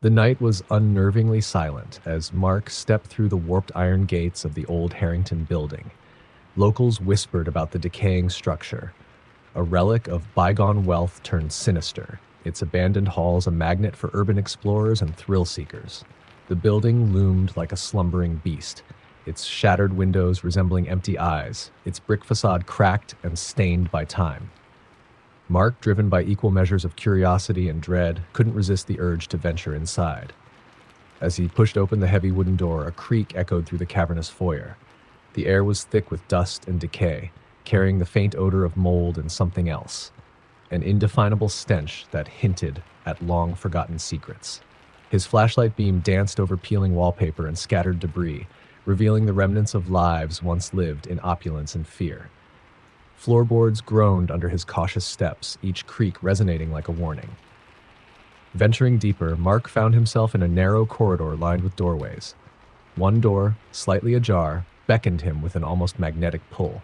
The night was unnervingly silent as Mark stepped through the warped iron gates of the old Harrington building. Locals whispered about the decaying structure, a relic of bygone wealth turned sinister, its abandoned halls a magnet for urban explorers and thrill seekers. The building loomed like a slumbering beast, its shattered windows resembling empty eyes, its brick facade cracked and stained by time. Mark, driven by equal measures of curiosity and dread, couldn't resist the urge to venture inside. As he pushed open the heavy wooden door, a creak echoed through the cavernous foyer. The air was thick with dust and decay, carrying the faint odor of mold and something else, an indefinable stench that hinted at long-forgotten secrets. His flashlight beam danced over peeling wallpaper and scattered debris, revealing the remnants of lives once lived in opulence and fear. Floorboards groaned under his cautious steps, each creak resonating like a warning. Venturing deeper, Mark found himself in a narrow corridor lined with doorways. One door, slightly ajar, beckoned him with an almost magnetic pull.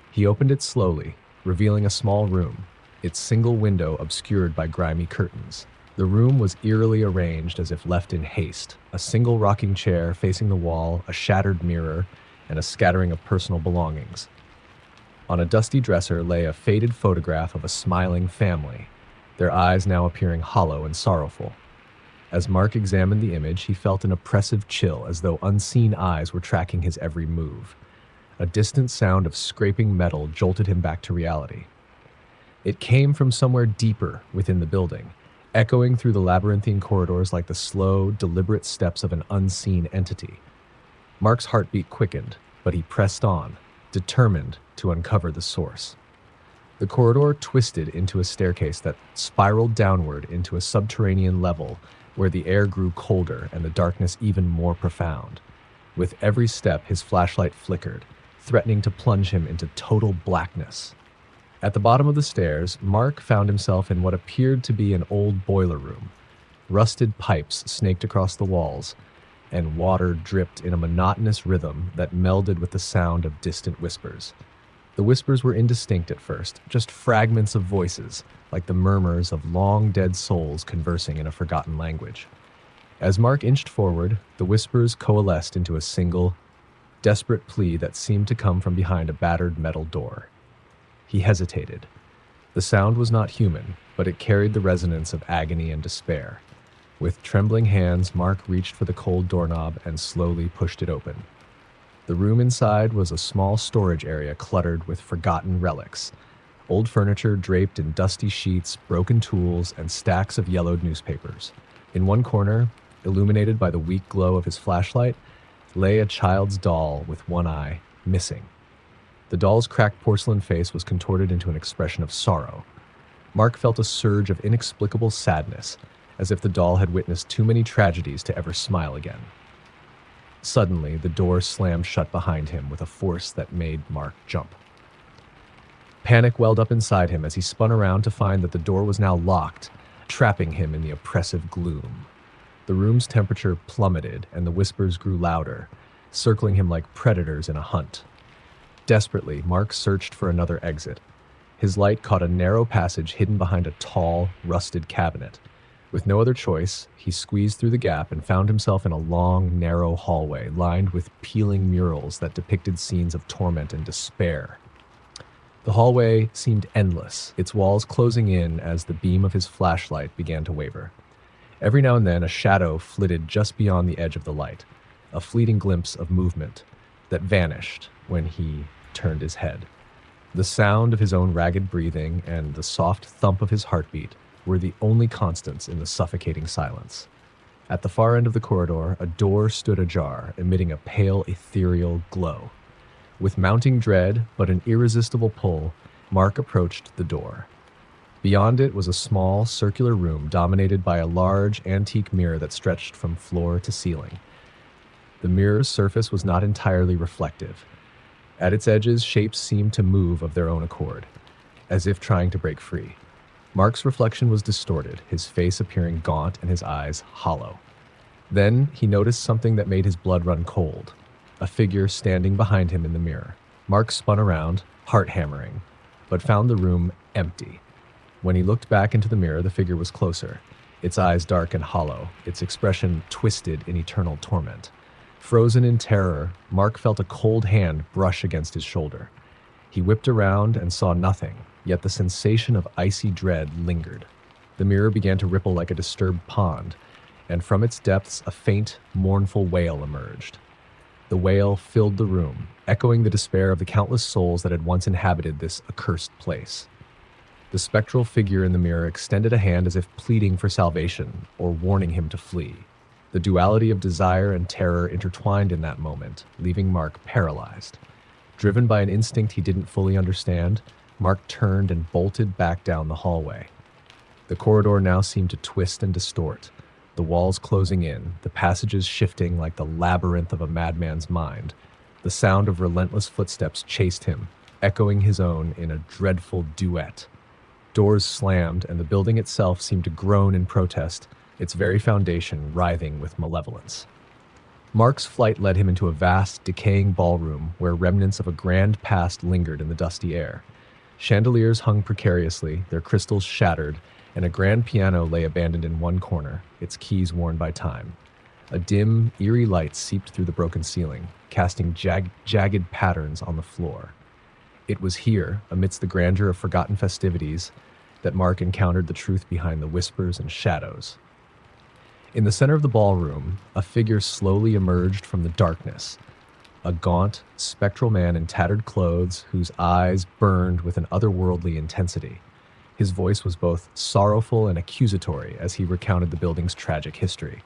He opened it slowly, revealing a small room, its single window obscured by grimy curtains. The room was eerily arranged as if left in haste, a single rocking chair facing the wall, a shattered mirror, and a scattering of personal belongings. On a dusty dresser lay a faded photograph of a smiling family, their eyes now appearing hollow and sorrowful. As Mark examined the image, he felt an oppressive chill, as though unseen eyes were tracking his every move. A distant sound of scraping metal jolted him back to reality. It came from somewhere deeper within the building, echoing through the labyrinthine corridors like the slow, deliberate steps of an unseen entity. Mark's heartbeat quickened, but he pressed on, determined to uncover the source. The corridor twisted into a staircase that spiraled downward into a subterranean level where the air grew colder and the darkness even more profound. With every step, his flashlight flickered, threatening to plunge him into total blackness. At the bottom of the stairs, Mark found himself in what appeared to be an old boiler room. Rusted pipes snaked across the walls, and water dripped in a monotonous rhythm that melded with the sound of distant whispers. The whispers were indistinct at first, just fragments of voices, like the murmurs of long-dead souls conversing in a forgotten language. As Mark inched forward, the whispers coalesced into a single, desperate plea that seemed to come from behind a battered metal door. He hesitated. The sound was not human, but it carried the resonance of agony and despair. With trembling hands, Mark reached for the cold doorknob and slowly pushed it open. The room inside was a small storage area cluttered with forgotten relics. Old furniture draped in dusty sheets, broken tools, and stacks of yellowed newspapers. In one corner, illuminated by the weak glow of his flashlight, lay a child's doll with one eye, missing. The doll's cracked porcelain face was contorted into an expression of sorrow. Mark felt a surge of inexplicable sadness, as if the doll had witnessed too many tragedies to ever smile again. Suddenly, the door slammed shut behind him with a force that made Mark jump. Panic welled up inside him as he spun around to find that the door was now locked, trapping him in the oppressive gloom. The room's temperature plummeted, and the whispers grew louder, circling him like predators in a hunt. Desperately, Mark searched for another exit. His light caught a narrow passage hidden behind a tall, rusted cabinet. With no other choice, he squeezed through the gap and found himself in a long, narrow hallway lined with peeling murals that depicted scenes of torment and despair. The hallway seemed endless, its walls closing in as the beam of his flashlight began to waver. Every now and then, a shadow flitted just beyond the edge of the light, a fleeting glimpse of movement that vanished when he turned his head. The sound of his own ragged breathing and the soft thump of his heartbeat were the only constants in the suffocating silence. At the far end of the corridor, a door stood ajar, emitting a pale, ethereal glow. With mounting dread, but an irresistible pull, Mark approached the door. Beyond it was a small, circular room dominated by a large, antique mirror that stretched from floor to ceiling. The mirror's surface was not entirely reflective. At its edges, shapes seemed to move of their own accord, as if trying to break free. Mark's reflection was distorted, his face appearing gaunt and his eyes hollow. Then he noticed something that made his blood run cold, a figure standing behind him in the mirror. Mark spun around, heart hammering, but found the room empty. When he looked back into the mirror, the figure was closer. its eyes dark and hollow, its expression twisted in eternal torment. Frozen in terror, Mark felt a cold hand brush against his shoulder. He whipped around and saw nothing, yet the sensation of icy dread lingered. The mirror began to ripple like a disturbed pond, and from its depths a faint, mournful wail emerged. The wail filled the room, echoing the despair of the countless souls that had once inhabited this accursed place. The spectral figure in the mirror extended a hand as if pleading for salvation or warning him to flee. The duality of desire and terror intertwined in that moment, leaving Mark paralyzed. Driven by an instinct he didn't fully understand, Mark turned and bolted back down the hallway. The corridor now seemed to twist and distort, the walls closing in, the passages shifting like the labyrinth of a madman's mind. The sound of relentless footsteps chased him, echoing his own in a dreadful duet. Doors slammed, and the building itself seemed to groan in protest, its very foundation writhing with malevolence. Mark's flight led him into a vast, decaying ballroom where remnants of a grand past lingered in the dusty air. Chandeliers hung precariously, their crystals shattered, and a grand piano lay abandoned in one corner, its keys worn by time. A dim, eerie light seeped through the broken ceiling, casting jagged patterns on the floor. It was here, amidst the grandeur of forgotten festivities, that Mark encountered the truth behind the whispers and shadows. In the center of the ballroom, a figure slowly emerged from the darkness. A gaunt, spectral man in tattered clothes whose eyes burned with an otherworldly intensity. His voice was both sorrowful and accusatory as he recounted the building's tragic history.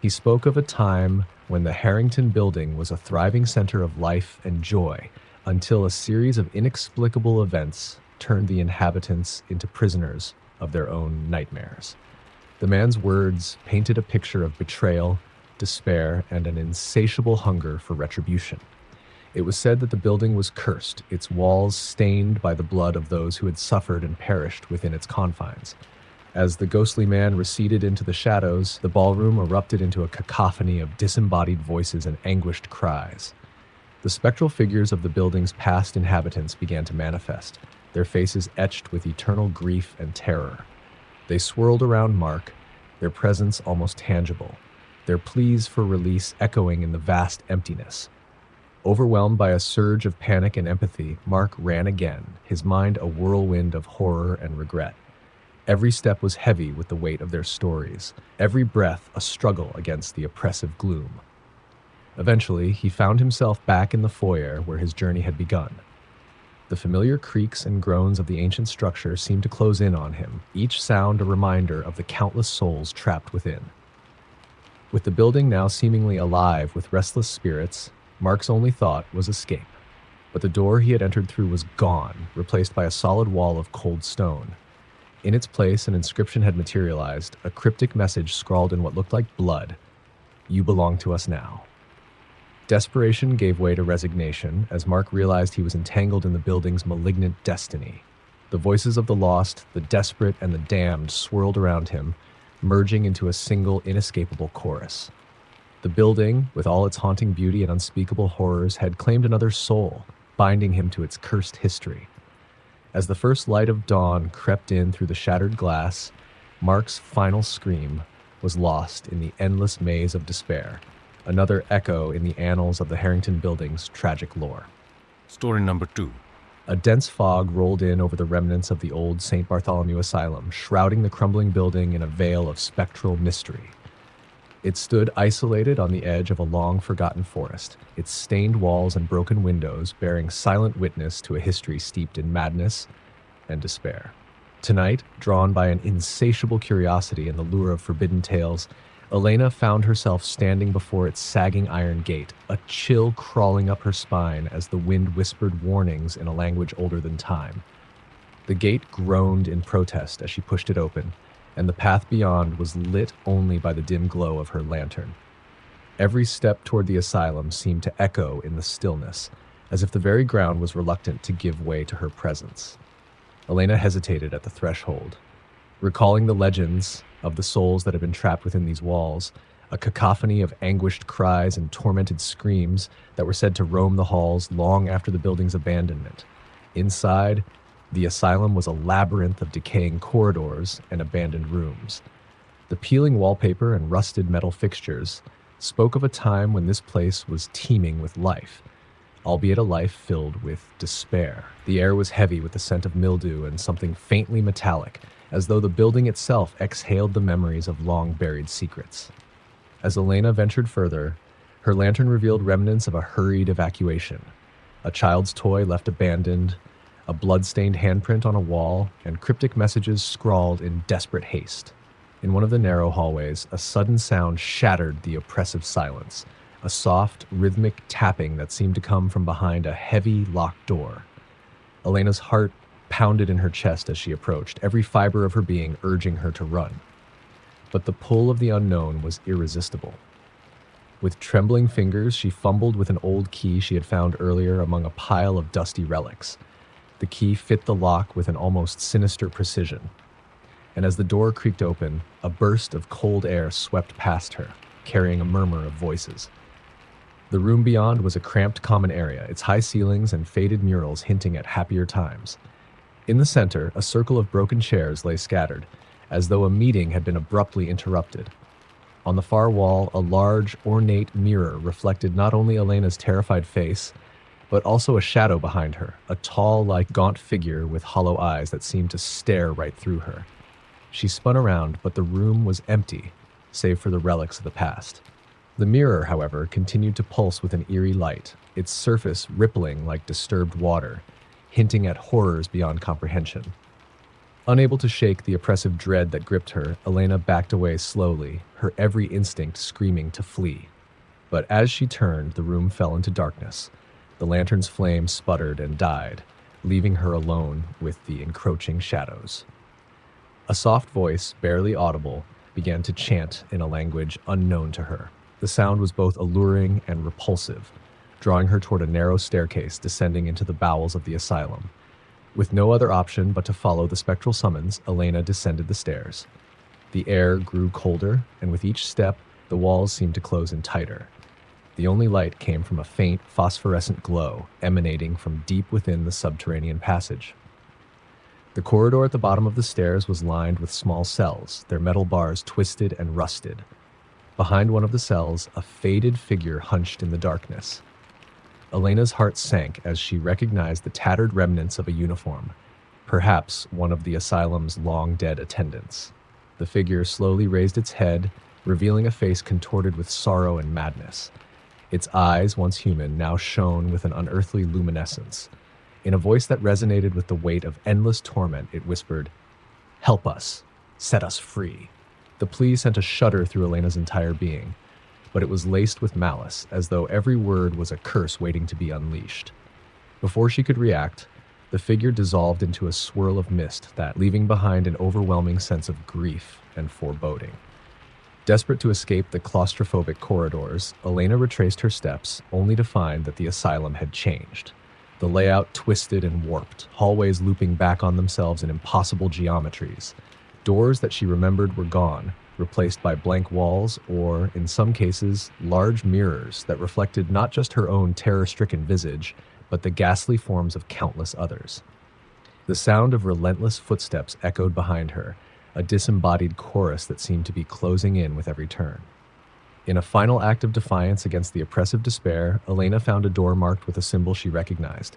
He spoke of a time when the Harrington building was a thriving center of life and joy, until a series of inexplicable events turned the inhabitants into prisoners of their own nightmares. The man's words painted a picture of betrayal, despair, and an insatiable hunger for retribution. It was said that the building was cursed, its walls stained by the blood of those who had suffered and perished within its confines. As the ghostly man receded into the shadows, the ballroom erupted into a cacophony of disembodied voices and anguished cries. The spectral figures of the building's past inhabitants began to manifest, their faces etched with eternal grief and terror. They swirled around Mark, their presence almost tangible, their pleas for release echoing in the vast emptiness. Overwhelmed by a surge of panic and empathy, Mark ran again, his mind a whirlwind of horror and regret. Every step was heavy with the weight of their stories, every breath a struggle against the oppressive gloom. Eventually, he found himself back in the foyer where his journey had begun. The familiar creaks and groans of the ancient structure seemed to close in on him, each sound a reminder of the countless souls trapped within. With the building now seemingly alive with restless spirits, Mark's only thought was escape. But the door he had entered through was gone, replaced by a solid wall of cold stone. In its place, an inscription had materialized, a cryptic message scrawled in what looked like blood. "You belong to us now." Desperation gave way to resignation as Mark realized he was entangled in the building's malignant destiny. The voices of the lost, the desperate, and the damned swirled around him, merging into a single inescapable chorus. The building, with all its haunting beauty and unspeakable horrors, had claimed another soul, binding him to its cursed history. As the first light of dawn crept in through the shattered glass, Mark's final scream was lost in the endless maze of despair, another echo in the annals of the Harrington building's tragic lore. Story number 2. A dense fog rolled in over the remnants of the old St. Bartholomew Asylum, shrouding the crumbling building in a veil of spectral mystery. It stood isolated on the edge of a long-forgotten forest, its stained walls and broken windows bearing silent witness to a history steeped in madness and despair. Tonight, drawn by an insatiable curiosity and the lure of forbidden tales, Elena found herself standing before its sagging iron gate, a chill crawling up her spine as the wind whispered warnings in a language older than time. The gate groaned in protest as she pushed it open, and the path beyond was lit only by the dim glow of her lantern. Every step toward the asylum seemed to echo in the stillness, as if the very ground was reluctant to give way to her presence. Elena hesitated at the threshold. Recalling the legends of the souls that had been trapped within these walls, a cacophony of anguished cries and tormented screams that were said to roam the halls long after the building's abandonment. Inside, the asylum was a labyrinth of decaying corridors and abandoned rooms. The peeling wallpaper and rusted metal fixtures spoke of a time when this place was teeming with life, albeit a life filled with despair. The air was heavy with the scent of mildew and something faintly metallic, as though the building itself exhaled the memories of long-buried secrets. As Elena ventured further, her lantern revealed remnants of a hurried evacuation. A child's toy left abandoned, a blood-stained handprint on a wall, and cryptic messages scrawled in desperate haste. In one of the narrow hallways, a sudden sound shattered the oppressive silence, a soft, rhythmic tapping that seemed to come from behind a heavy, locked door. Elena's heart pounded in her chest as she approached, every fiber of her being urging her to run. But the pull of the unknown was irresistible. With trembling fingers, she fumbled with an old key she had found earlier among a pile of dusty relics. The key fit the lock with an almost sinister precision. And as the door creaked open, a burst of cold air swept past her, carrying a murmur of voices. The room beyond was a cramped common area, its high ceilings and faded murals hinting at happier times. In the center, a circle of broken chairs lay scattered, as though a meeting had been abruptly interrupted. On the far wall, a large, ornate mirror reflected not only Elena's terrified face, but also a shadow behind her, a tall, gaunt figure with hollow eyes that seemed to stare right through her. She spun around, but the room was empty, save for the relics of the past. The mirror, however, continued to pulse with an eerie light, its surface rippling like disturbed water, hinting at horrors beyond comprehension. Unable to shake the oppressive dread that gripped her, Elena backed away slowly, her every instinct screaming to flee. But as she turned, the room fell into darkness. The lantern's flame sputtered and died, leaving her alone with the encroaching shadows. A soft voice, barely audible, began to chant in a language unknown to her. The sound was both alluring and repulsive, drawing her toward a narrow staircase descending into the bowels of the asylum. With no other option but to follow the spectral summons, Elena descended the stairs. The air grew colder, and with each step, the walls seemed to close in tighter. The only light came from a faint, phosphorescent glow emanating from deep within the subterranean passage. The corridor at the bottom of the stairs was lined with small cells, their metal bars twisted and rusted. Behind one of the cells, a faded figure hunched in the darkness. Elena's heart sank as she recognized the tattered remnants of a uniform, perhaps one of the asylum's long-dead attendants. The figure slowly raised its head, revealing a face contorted with sorrow and madness. Its eyes, once human, now shone with an unearthly luminescence. In a voice that resonated with the weight of endless torment, it whispered, "Help us. Set us free." The plea sent a shudder through Elena's entire being, but it was laced with malice, as though every word was a curse waiting to be unleashed. Before she could react, the figure dissolved into a swirl of mist that, leaving behind an overwhelming sense of grief and foreboding. Desperate to escape the claustrophobic corridors, Elena retraced her steps, only to find that the asylum had changed. The layout twisted and warped, hallways looping back on themselves in impossible geometries. Doors that she remembered were gone, replaced by blank walls or, in some cases, large mirrors that reflected not just her own terror-stricken visage, but the ghastly forms of countless others. The sound of relentless footsteps echoed behind her, a disembodied chorus that seemed to be closing in with every turn. In a final act of defiance against the oppressive despair, Elena found a door marked with a symbol she recognized,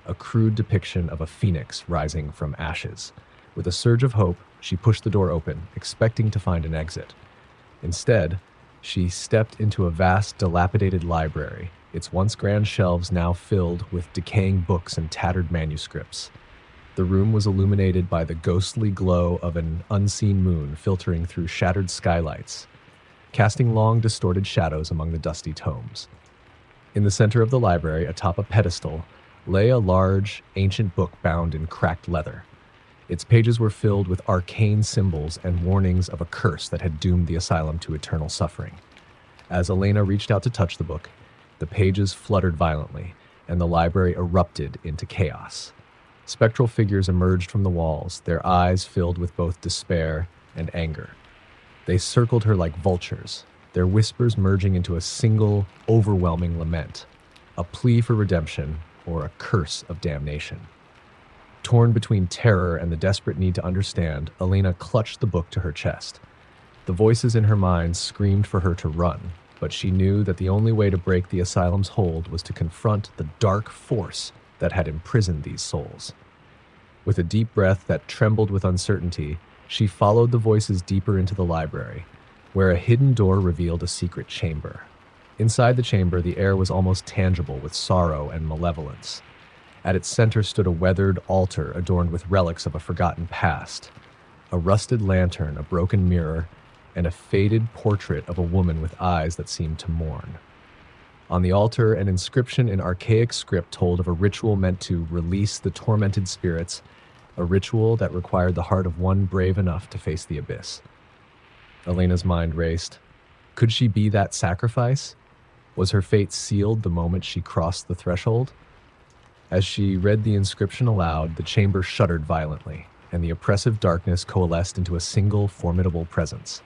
a crude depiction of a phoenix rising from ashes. With a surge of hope, she pushed the door open, expecting to find an exit. Instead, she stepped into a vast, dilapidated library, its once grand shelves now filled with decaying books and tattered manuscripts. The room was illuminated by the ghostly glow of an unseen moon filtering through shattered skylights, casting long, distorted shadows among the dusty tomes. In the center of the library, atop a pedestal, lay a large, ancient book bound in cracked leather. Its pages were filled with arcane symbols and warnings of a curse that had doomed the asylum to eternal suffering. As Elena reached out to touch the book, the pages fluttered violently, and the library erupted into chaos. Spectral figures emerged from the walls, their eyes filled with both despair and anger. They circled her like vultures, their whispers merging into a single, overwhelming lament, a plea for redemption or a curse of damnation. Torn between terror and the desperate need to understand, Elena clutched the book to her chest. The voices in her mind screamed for her to run, but she knew that the only way to break the asylum's hold was to confront the dark force that had imprisoned these souls. With a deep breath that trembled with uncertainty, she followed the voices deeper into the library, where a hidden door revealed a secret chamber. Inside the chamber, the air was almost tangible with sorrow and malevolence. At its center stood a weathered altar adorned with relics of a forgotten past, a rusted lantern, a broken mirror, and a faded portrait of a woman with eyes that seemed to mourn. On the altar, an inscription in archaic script told of a ritual meant to release the tormented spirits, a ritual that required the heart of one brave enough to face the abyss. Elena's mind raced. Could she be that sacrifice? Was her fate sealed the moment she crossed the threshold? As she read the inscription aloud, the chamber shuddered violently, and the oppressive darkness coalesced into a single formidable presence.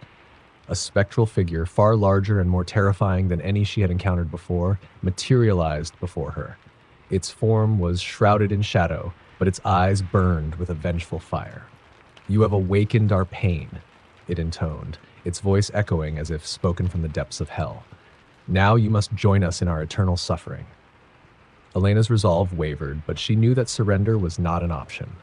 A spectral figure, far larger and more terrifying than any she had encountered before, materialized before her. Its form was shrouded in shadow, but its eyes burned with a vengeful fire. "You have awakened our pain," it intoned, its voice echoing as if spoken from the depths of hell. "Now you must join us in our eternal suffering." Elena's resolve wavered, but she knew that surrender was not an option.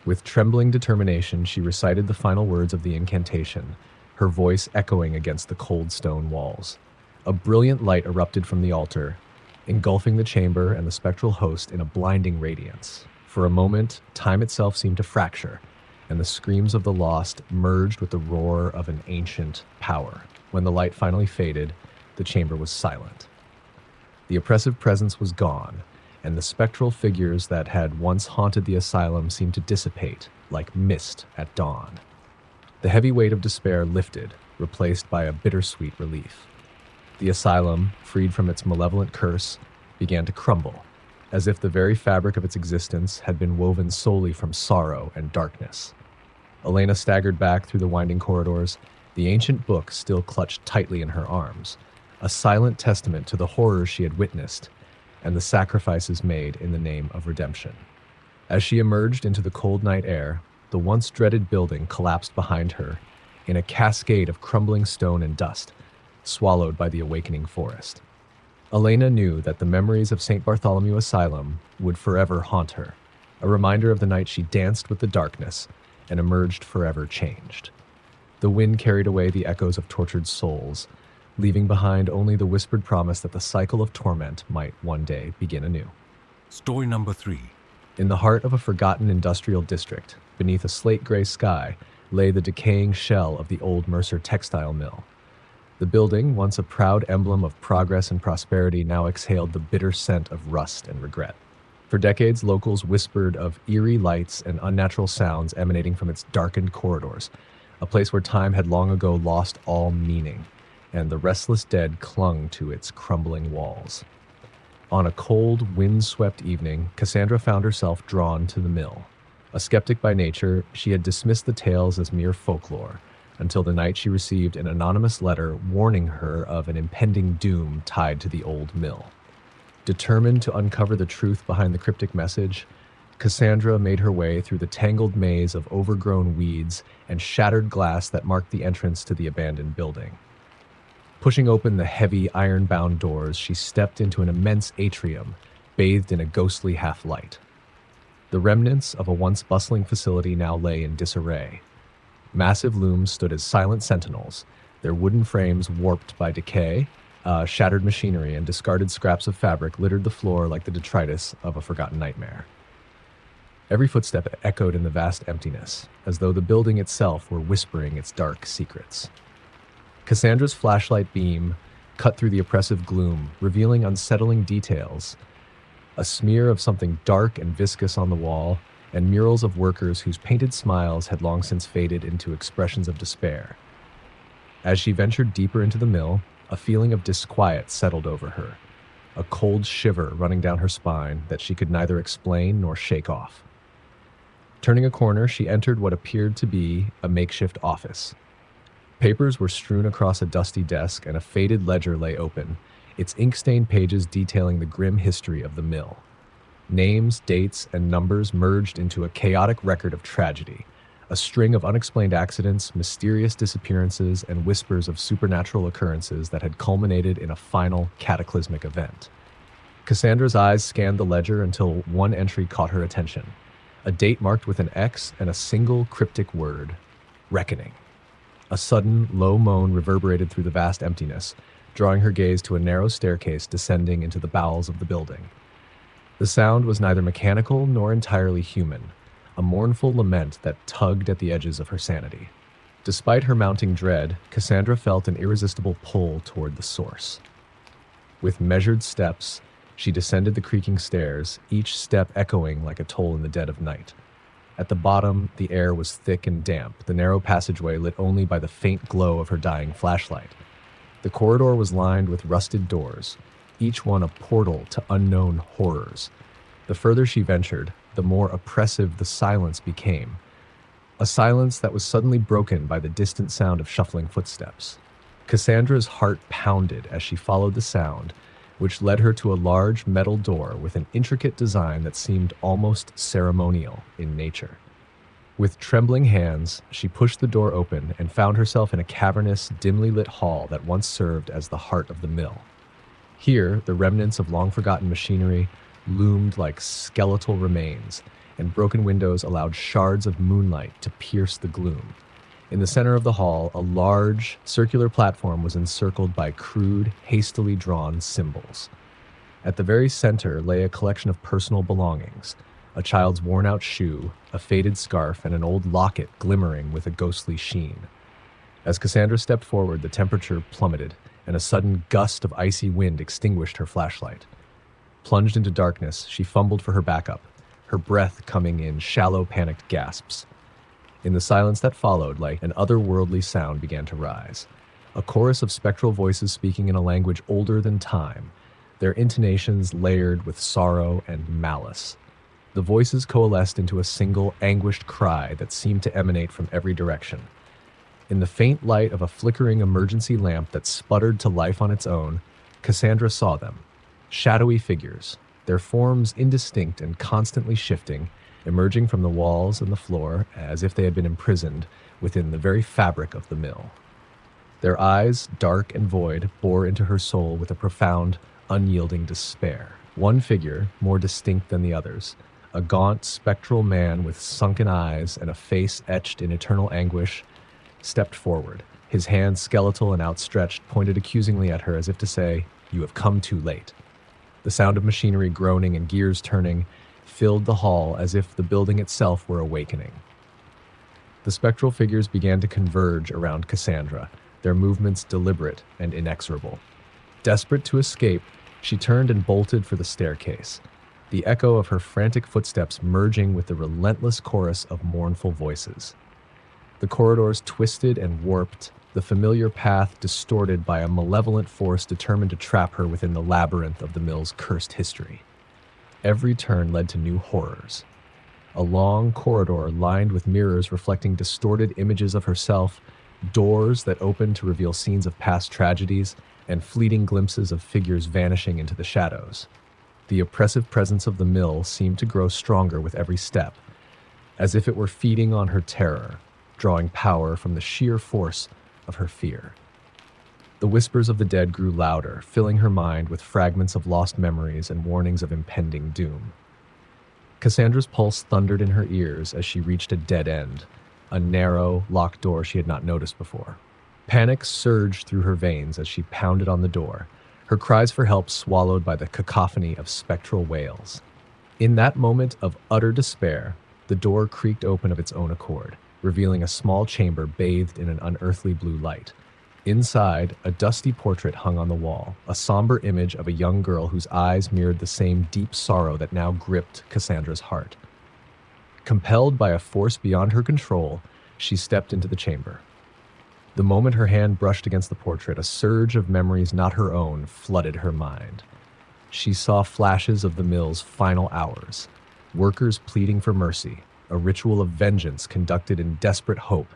With trembling determination, she recited the final words of the incantation, her voice echoing against the cold stone walls. A brilliant light erupted from the altar, engulfing the chamber and the spectral host in a blinding radiance. For a moment, time itself seemed to fracture, and the screams of the lost merged with the roar of an ancient power. When the light finally faded, the chamber was silent. The oppressive presence was gone, and the spectral figures that had once haunted the asylum seemed to dissipate like mist at dawn. The heavy weight of despair lifted, replaced by a bittersweet relief. The asylum, freed from its malevolent curse, began to crumble, as if the very fabric of its existence had been woven solely from sorrow and darkness. Elena staggered back through the winding corridors, the ancient book still clutched tightly in her arms, a silent testament to the horrors she had witnessed and the sacrifices made in the name of redemption. As she emerged into the cold night air, the once dreaded building collapsed behind her in a cascade of crumbling stone and dust, swallowed by the awakening forest. Elena knew that the memories of St. Bartholomew Asylum would forever haunt her, a reminder of the night she danced with the darkness and emerged forever changed. The wind carried away the echoes of tortured souls, leaving behind only the whispered promise that the cycle of torment might one day begin anew. Story number 3. In the heart of a forgotten industrial district, beneath a slate-gray sky, lay the decaying shell of the old Mercer textile mill. The building, once a proud emblem of progress and prosperity, now exhaled the bitter scent of rust and regret. For decades, locals whispered of eerie lights and unnatural sounds emanating from its darkened corridors, a place where time had long ago lost all meaning, and the restless dead clung to its crumbling walls. On a cold, wind-swept evening, Cassandra found herself drawn to the mill. A skeptic by nature, she had dismissed the tales as mere folklore, until the night she received an anonymous letter warning her of an impending doom tied to the old mill. Determined to uncover the truth behind the cryptic message, Cassandra made her way through the tangled maze of overgrown weeds and shattered glass that marked the entrance to the abandoned building. Pushing open the heavy, iron-bound doors, she stepped into an immense atrium, bathed in a ghostly half-light. The remnants of a once bustling facility now lay in disarray. Massive looms stood as silent sentinels, their wooden frames warped by decay. Shattered machinery and discarded scraps of fabric littered the floor like the detritus of a forgotten nightmare. Every footstep echoed in the vast emptiness, as though the building itself were whispering its dark secrets. Cassandra's flashlight beam cut through the oppressive gloom, revealing unsettling details. A smear of something dark and viscous on the wall, and murals of workers whose painted smiles had long since faded into expressions of despair. As she ventured deeper into the mill, a feeling of disquiet settled over her, a cold shiver running down her spine that she could neither explain nor shake off. Turning a corner, she entered what appeared to be a makeshift office. Papers were strewn across a dusty desk, and a faded ledger lay open, its ink-stained pages detailing the grim history of the mill. Names, dates, and numbers merged into a chaotic record of tragedy, a string of unexplained accidents, mysterious disappearances, and whispers of supernatural occurrences that had culminated in a final cataclysmic event. Cassandra's eyes scanned the ledger until one entry caught her attention. A date marked with an X and a single cryptic word: reckoning. A sudden, low moan reverberated through the vast emptiness, drawing her gaze to a narrow staircase descending into the bowels of the building. The sound was neither mechanical nor entirely human, a mournful lament that tugged at the edges of her sanity. Despite her mounting dread, Cassandra felt an irresistible pull toward the source. With measured steps, she descended the creaking stairs, each step echoing like a toll in the dead of night. At the bottom, the air was thick and damp, the narrow passageway lit only by the faint glow of her dying flashlight. The corridor was lined with rusted doors, each one a portal to unknown horrors. The further she ventured, the more oppressive the silence became, a silence that was suddenly broken by the distant sound of shuffling footsteps. Cassandra's heart pounded as she followed the sound, which led her to a large metal door with an intricate design that seemed almost ceremonial in nature. With trembling hands, she pushed the door open and found herself in a cavernous, dimly lit hall that once served as the heart of the mill. Here, the remnants of long-forgotten machinery loomed like skeletal remains, and broken windows allowed shards of moonlight to pierce the gloom. In the center of the hall, a large, circular platform was encircled by crude, hastily drawn symbols. At the very center lay a collection of personal belongings: a child's worn-out shoe, a faded scarf, and an old locket glimmering with a ghostly sheen. As Cassandra stepped forward, the temperature plummeted, and a sudden gust of icy wind extinguished her flashlight. Plunged into darkness, she fumbled for her backup, her breath coming in shallow, panicked gasps. In the silence that followed, like an otherworldly sound began to rise. A chorus of spectral voices speaking in a language older than time, their intonations layered with sorrow and malice. The voices coalesced into a single, anguished cry that seemed to emanate from every direction. In the faint light of a flickering emergency lamp that sputtered to life on its own, Cassandra saw them. Shadowy figures, their forms indistinct and constantly shifting, emerging from the walls and the floor as if they had been imprisoned within the very fabric of the mill. Their eyes, dark and void, bore into her soul with a profound, unyielding despair. One figure, more distinct than the others, a gaunt, spectral man with sunken eyes and a face etched in eternal anguish, stepped forward. His hands, skeletal and outstretched, pointed accusingly at her as if to say, "You have come too late." The sound of machinery groaning and gears turning filled the hall as if the building itself were awakening. The spectral figures began to converge around Cassandra, their movements deliberate and inexorable. Desperate to escape, she turned and bolted for the staircase, the echo of her frantic footsteps merging with the relentless chorus of mournful voices. The corridors twisted and warped, the familiar path distorted by a malevolent force determined to trap her within the labyrinth of the mill's cursed history. Every turn led to new horrors. A long corridor lined with mirrors reflecting distorted images of herself, doors that opened to reveal scenes of past tragedies, and fleeting glimpses of figures vanishing into the shadows. The oppressive presence of the mill seemed to grow stronger with every step, as if it were feeding on her terror, drawing power from the sheer force of her fear. The whispers of the dead grew louder, filling her mind with fragments of lost memories and warnings of impending doom. Cassandra's pulse thundered in her ears as she reached a dead end, a narrow, locked door she had not noticed before. Panic surged through her veins as she pounded on the door, her cries for help swallowed by the cacophony of spectral wails. In that moment of utter despair, the door creaked open of its own accord, revealing a small chamber bathed in an unearthly blue light. Inside, a dusty portrait hung on the wall, a somber image of a young girl whose eyes mirrored the same deep sorrow that now gripped Cassandra's heart. Compelled by a force beyond her control, she stepped into the chamber. The moment her hand brushed against the portrait, a surge of memories not her own flooded her mind. She saw flashes of the mill's final hours, workers pleading for mercy, a ritual of vengeance conducted in desperate hope,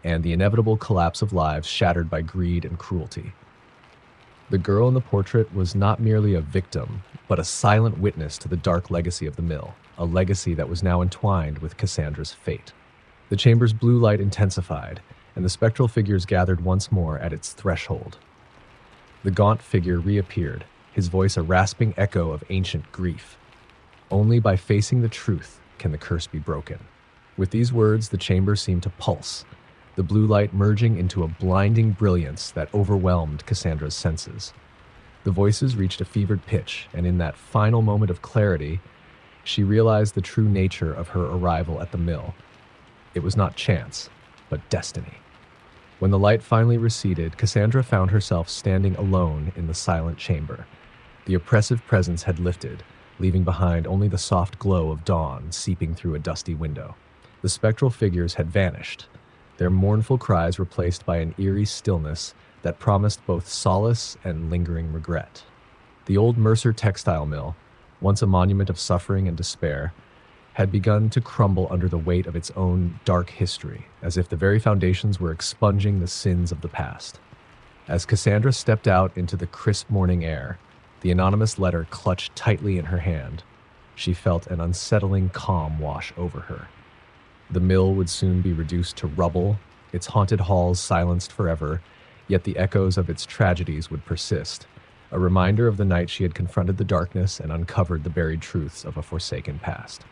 and the inevitable collapse of lives shattered by greed and cruelty. The girl in the portrait was not merely a victim, but a silent witness to the dark legacy of the mill, a legacy that was now entwined with Cassandra's fate. The chamber's blue light intensified, and the spectral figures gathered once more at its threshold. The gaunt figure reappeared, his voice a rasping echo of ancient grief. Only by facing the truth can the curse be broken. With these words, the chamber seemed to pulse, the blue light merging into a blinding brilliance that overwhelmed Cassandra's senses. The voices reached a fevered pitch, and in that final moment of clarity, she realized the true nature of her arrival at the mill. It was not chance, but destiny. When the light finally receded, Cassandra found herself standing alone in the silent chamber. The oppressive presence had lifted, leaving behind only the soft glow of dawn seeping through a dusty window. The spectral figures had vanished, their mournful cries replaced by an eerie stillness that promised both solace and lingering regret. The old Mercer textile mill, once a monument of suffering and despair, had begun to crumble under the weight of its own dark history, as if the very foundations were expunging the sins of the past. As Cassandra stepped out into the crisp morning air, the anonymous letter clutched tightly in her hand, she felt an unsettling calm wash over her. The mill would soon be reduced to rubble, its haunted halls silenced forever, yet the echoes of its tragedies would persist, a reminder of the night she had confronted the darkness and uncovered the buried truths of a forsaken past.